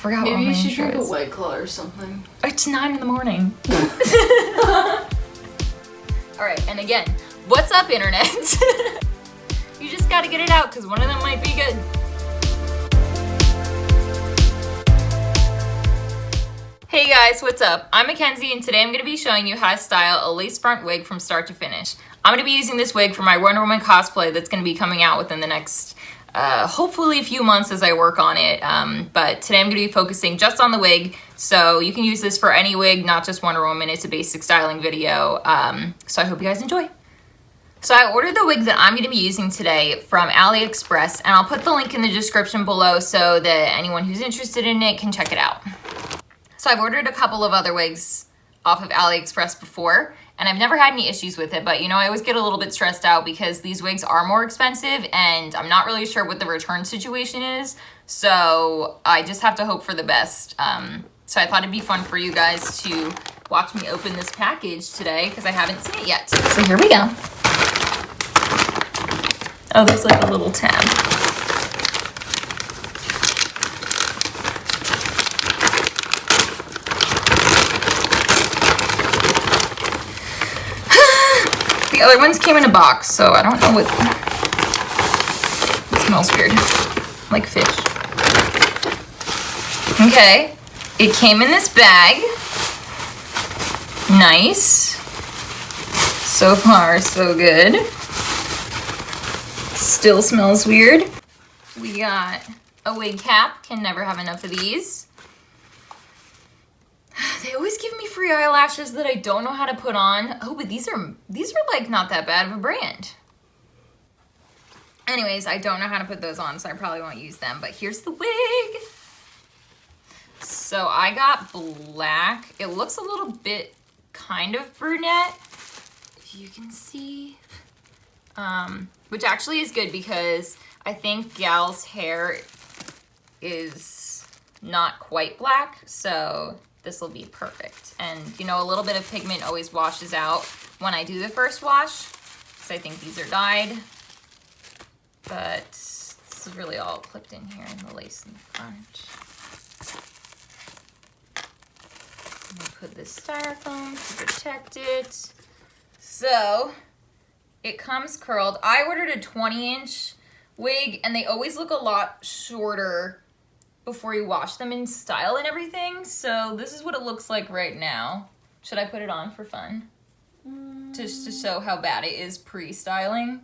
forgot what Maybe my you should intro drink a is. White Claw or something. It's 9 in the morning. All right, and again, what's up, internet? You just gotta get it out because one of them might be good. Hey guys, what's up? I'm Mackenzie and today I'm gonna be showing you how to style a lace front wig from start to finish. I'm gonna be using this wig for my Wonder Woman cosplay that's gonna be coming out within the next hopefully a few months as I work on it, but today I'm going to be focusing just on the wig, so you can use this for any wig, not just Wonder Woman. It's a basic styling video, so I hope you guys enjoy. So I ordered the wig that I'm going to be using today from AliExpress, and I'll put the link in the description below so that anyone who's interested in it can check it out. So I've ordered a couple of other wigs off of AliExpress before, and I've never had any issues with it, but you know, I always get a little bit stressed out because these wigs are more expensive and I'm not really sure what the return situation is, so I just have to hope for the best. So I thought it'd be fun for you guys to watch me open this package today because I haven't seen it yet. So here we go. Oh, there's like a little tab. The other ones came in a box, so I don't know what... It smells weird. Like fish. Okay. It came in this bag. Nice. So far, so good. Still smells weird. We got a wig cap. Can never have enough of these. They always give me free eyelashes that I don't know how to put on. Oh, but these are like not that bad of a brand. Anyways, I don't know how to put those on, so I probably won't use them. But here's the wig. So I got black. It looks a little bit kind of brunette, if you can see. Which actually is good because I think Gal's hair is not quite black, so this will be perfect. And you know, a little bit of pigment always washes out when I do the first wash, because I think these are dyed. But this is really all clipped in here in the lace in the front. I'm gonna put this styrofoam to protect it. So it comes curled. I ordered a 20-inch wig and they always look a lot shorter before you wash them in style and everything. So this is what it looks like right now. Should I put it on for fun? Just to show how bad it is pre-styling?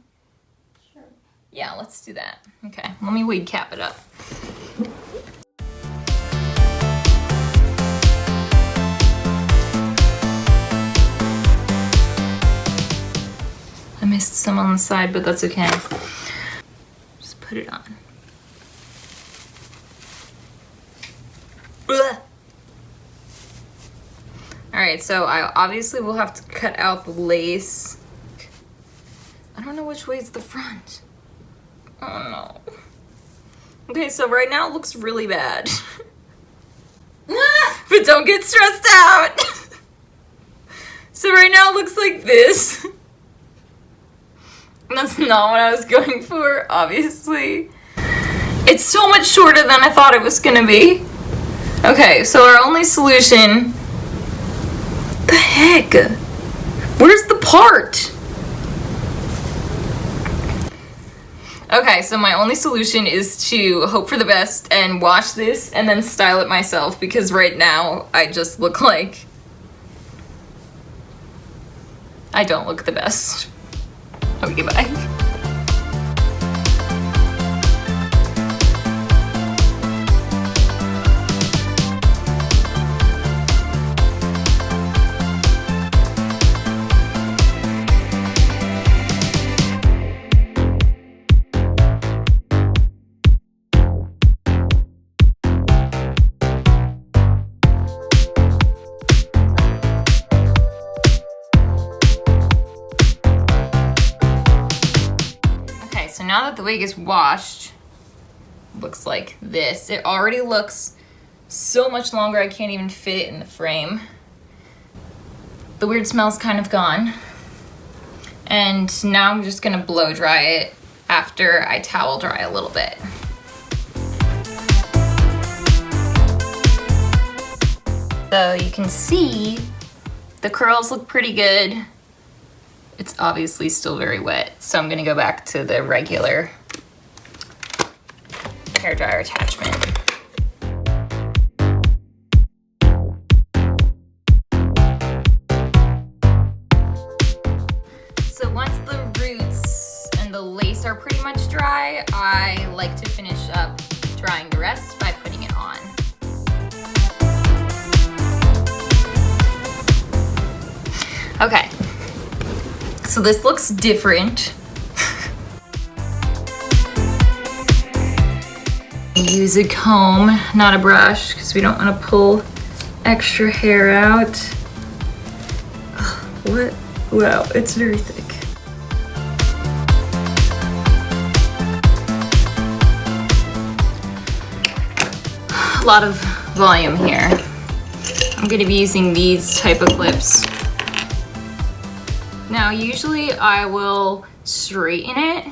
Sure. Yeah, let's do that. Okay, let me wig cap it up. I missed some on the side, but that's okay. Just put it on. Alright, so I obviously will have to cut out the lace. I don't know which way is the front. Oh no. Okay, so right now it looks really bad. But don't get stressed out. So right now it looks like this. That's not what I was going for, obviously. It's so much shorter than I thought it was gonna be. Okay, so our only solution... The heck? Where's the part? Okay, so my only solution is to hope for the best and wash this and then style it myself because right now I just look like... I don't look the best. Okay, bye. So now that the wig is washed, looks like this. It already looks so much longer I can't even fit it in the frame. The weird smell's kind of gone. And now I'm just gonna blow dry it after I towel dry a little bit. So you can see the curls look pretty good. It's obviously still very wet, so I'm gonna go back to the regular hairdryer attachment. So once the roots and the lace are pretty much dry, I like to finish up drying the rest by putting it on. Okay, so this looks different. Use a comb, not a brush, because we don't want to pull extra hair out. What? Wow, it's very thick. A lot of volume here. I'm going to be using these type of clips. Now, usually I will straighten it,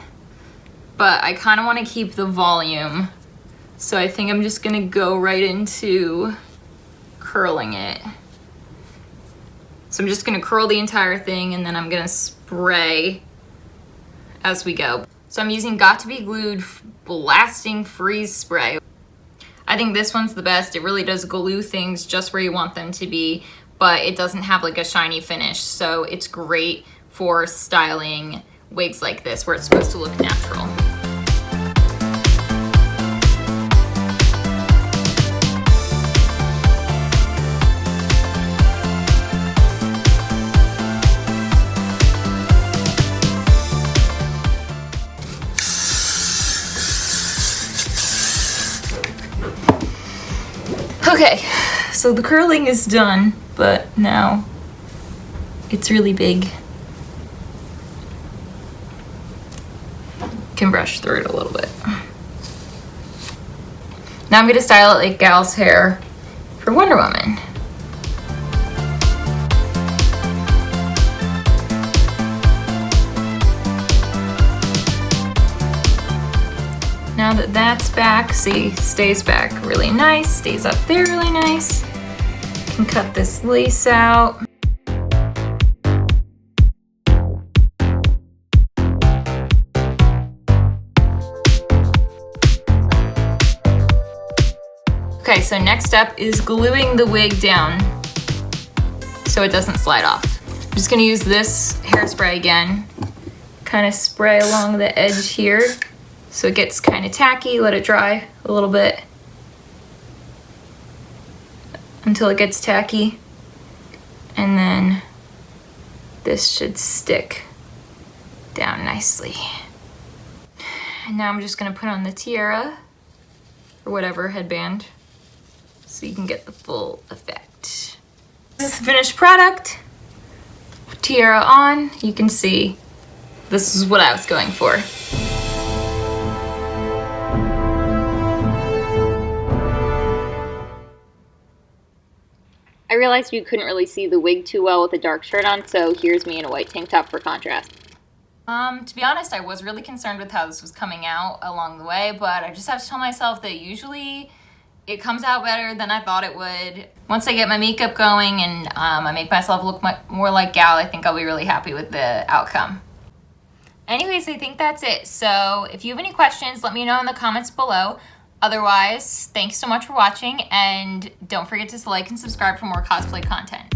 but I kind of want to keep the volume. So I think I'm just gonna go right into curling it. So I'm just gonna curl the entire thing and then I'm gonna spray as we go. So I'm using Got To Be Glued Blasting Freeze Spray. I think this one's the best. It really does glue things just where you want them to be, but it doesn't have like a shiny finish. So it's great for styling wigs like this where it's supposed to look natural. Okay, so the curling is done, but now it's really big. Can brush through it a little bit. Now I'm gonna style it like Gal's hair for Wonder Woman. Now that that's back, see, stays back really nice, stays up there really nice. Can cut this lace out. Okay, so next up is gluing the wig down so it doesn't slide off. I'm just gonna use this hairspray again, kind of spray along the edge here so it gets kind of tacky, let it dry a little bit until it gets tacky, and then this should stick down nicely. And now I'm just gonna put on the tiara or whatever headband so you can get the full effect. This is the finished product. Tiara on, you can see this is what I was going for. I realized you couldn't really see the wig too well with a dark shirt on, so here's me in a white tank top for contrast. To be honest, I was really concerned with how this was coming out along the way, but I just have to tell myself that usually it comes out better than I thought it would. Once I get my makeup going and I make myself look more like Gal, I think I'll be really happy with the outcome. Anyways, I think that's it. So if you have any questions, let me know in the comments below. Otherwise, thanks so much for watching, and don't forget to like and subscribe for more cosplay content.